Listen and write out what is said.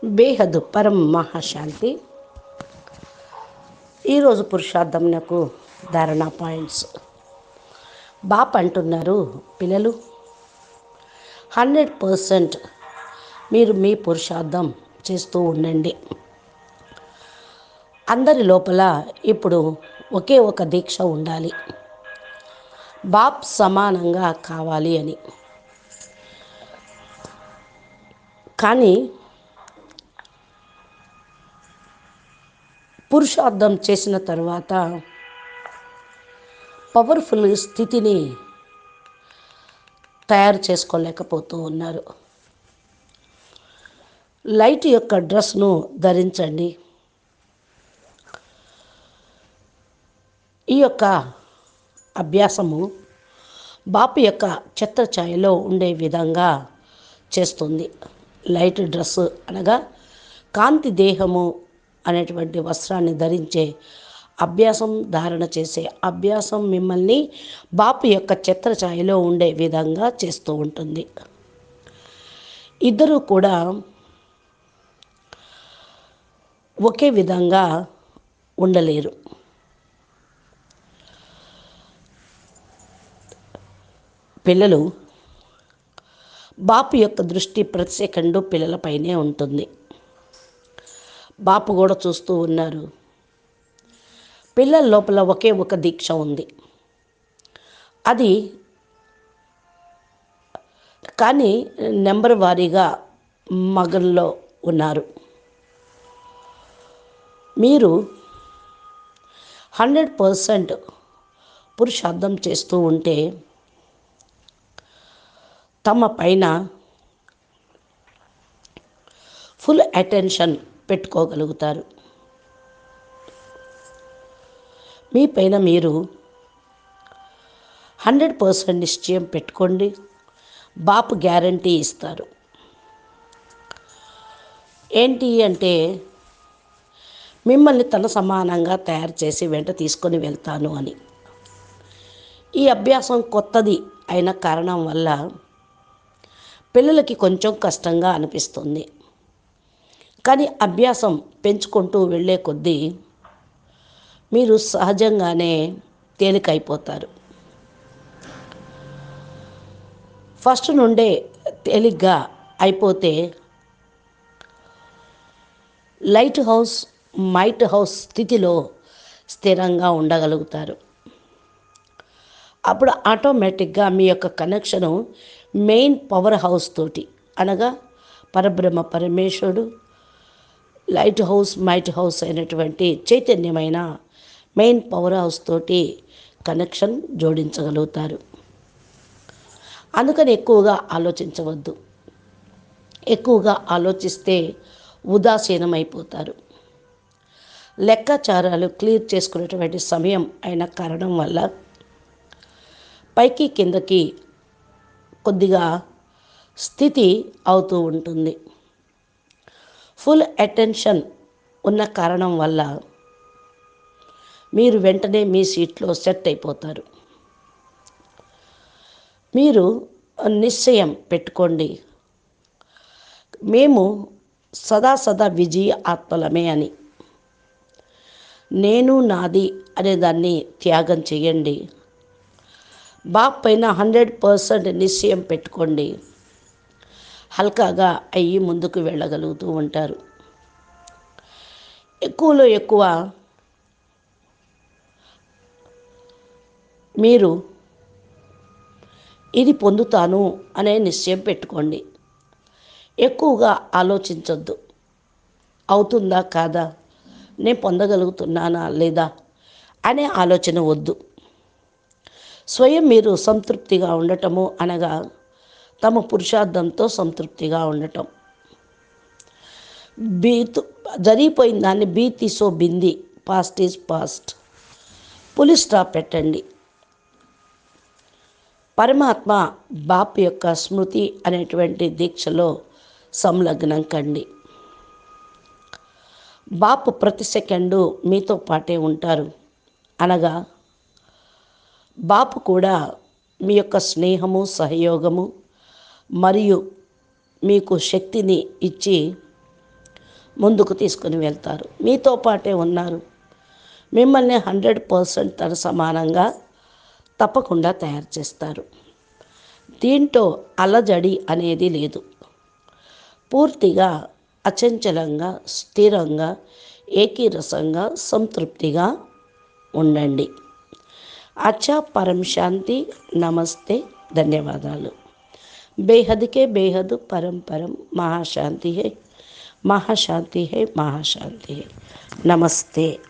బేహద్దు పరం మహాశాంతి. ఈరోజు పురుషార్థంనకు ధారణ పాయింట్స్. బాప్ అంటున్నారు, పిల్లలు 100% మీరు మీ పురుషార్థం చేస్తూ ఉండండి. అందరి లోపల ఇప్పుడు ఒకే ఒక దీక్ష ఉండాలి, బాప్ సమానంగా కావాలి అని. కానీ పురుషార్థం చేసిన తర్వాత పవర్ఫుల్ స్థితిని తయారు చేసుకోలేకపోతూ ఉన్నారు. లైట్ యొక్క డ్రెస్ను ధరించండి. ఈ యొక్క అభ్యాసము బాపు యొక్క ఛత్రఛాయలో ఉండే విధంగా చేస్తుంది. లైట్ డ్రెస్ అనగా కాంతి దేహము అనేటువంటి వస్త్రాన్ని ధరించే అభ్యాసం, ధారణ చేసే అభ్యాసం మిమ్మల్ని బాపు యొక్క ఛత్రఛాయలో ఉండే విధంగా చేస్తూ ఉంటుంది. ఇద్దరూ కూడా ఒకే విధంగా ఉండలేరు. పిల్లలు బాపు యొక్క దృష్టి ప్రతి సెకండు పిల్లలపైనే ఉంటుంది. బాపు కూడా చూస్తూ ఉన్నారు. పిల్లల లోపల ఒకే ఒక దీక్ష ఉంది. అది కానీ నెంబర్ వారీగా మగల్లో ఉన్నారు. మీరు 100% పురుషార్థం చేస్తూ ఉంటే తమ పైన ఫుల్ అటెన్షన్ పెట్టుకోగలుగుతారు. మీ పైన మీరు 100% నిశ్చయం పెట్టుకోండి. బాపు గ్యారంటీ ఇస్తారు. ఏంటి అంటే, మిమ్మల్ని తన సమానంగా తయారు చేసి వెంట తీసుకొని వెళ్తాను అని. ఈ అభ్యాసం కొత్తది అయిన కారణం వల్ల పిల్లలకి కొంచెం కష్టంగా అనిపిస్తుంది. కానీ అభ్యాసం పెంచుకుంటూ వెళ్ళే కొద్దీ మీరు సహజంగానే తేలికైపోతారు. ఫస్ట్ నుండే తేలిగ్గా అయిపోతే లైట్ హౌస్, మైట్ హౌస్ స్థితిలో స్థిరంగా ఉండగలుగుతారు. అప్పుడు ఆటోమేటిక్గా మీ యొక్క కనెక్షను మెయిన్ పవర్ హౌస్ తోటి, అనగా పరబ్రహ్మ పరమేశ్వరుడు, లైట్ హౌస్, మైట్ హౌస్ అయినటువంటి చైతన్యమైన మెయిన్ పవర్ హౌస్ తోటి కనెక్షన్ జోడించగలుగుతారు. అందుకని ఎక్కువగా ఆలోచించవద్దు. ఎక్కువగా ఆలోచిస్తే ఉదాసీనమైపోతారు. లెక్కాచారాలు క్లియర్ చేసుకునేటువంటి సమయం అయిన కారణం వల్ల పైకి కిందకి కొద్దిగా స్థితి అవుతూ ఉంటుంది. ఫుల్ అటెన్షన్ ఉన్న కారణం వల్ల మీరు వెంటనే మీ సీట్లో సెట్ అయిపోతారు. మీరు నిశ్చయం పెట్టుకోండి, మేము సదా విజయ ఆత్మలమే అని. నేను నాది అనేదాన్ని త్యాగం చేయండి. బాప్ పైన 100% నిశ్చయం పెట్టుకోండి. హల్కాగా అయ్యి ముందుకు వెళ్ళగలుగుతూ ఉంటారు. ఎక్కువలో ఎక్కువ మీరు ఇది పొందుతాను అనే నిశ్చయం పెట్టుకోండి. ఎక్కువగా ఆలోచించొద్దు. అవుతుందా కాదా, నేను పొందగలుగుతున్నానా లేదా అనే ఆలోచన వద్దు. స్వయం మీరు సంతృప్తిగా ఉండటము అనగా తమ పురుషార్థంతో సంతృప్తిగా ఉండటం. జరిగిపోయిన దాన్ని బీ తీసో బింది, past is past, full stop పెట్టండి. పరమాత్మ బాప్ యొక్క స్మృతి అనేటువంటి దీక్షలో సంలగ్నం కండి. బాపు ప్రతి సెకండు మీతో పాటే ఉంటారు. అనగా బాపు కూడా మీ యొక్క స్నేహము, సహయోగము మరియు మీకు శక్తిని ఇచ్చి ముందుకు తీసుకుని వెళ్తారు. మీతో పాటే ఉన్నారు. మిమ్మల్ని 100% తన సమానంగా తప్పకుండా తయారు చేస్తారు. దీంట్లో అలజడి అనేది లేదు. పూర్తిగా అచంచలంగా, స్థిరంగా, ఏకీరసంగా, సంతృప్తిగా ఉండండి. అచ్చా, పరం శాంతి. నమస్తే, ధన్యవాదాలు. बेहद के बेहद परम परम महाशांति है, महाशांति है, महाशांति है. नमस्ते.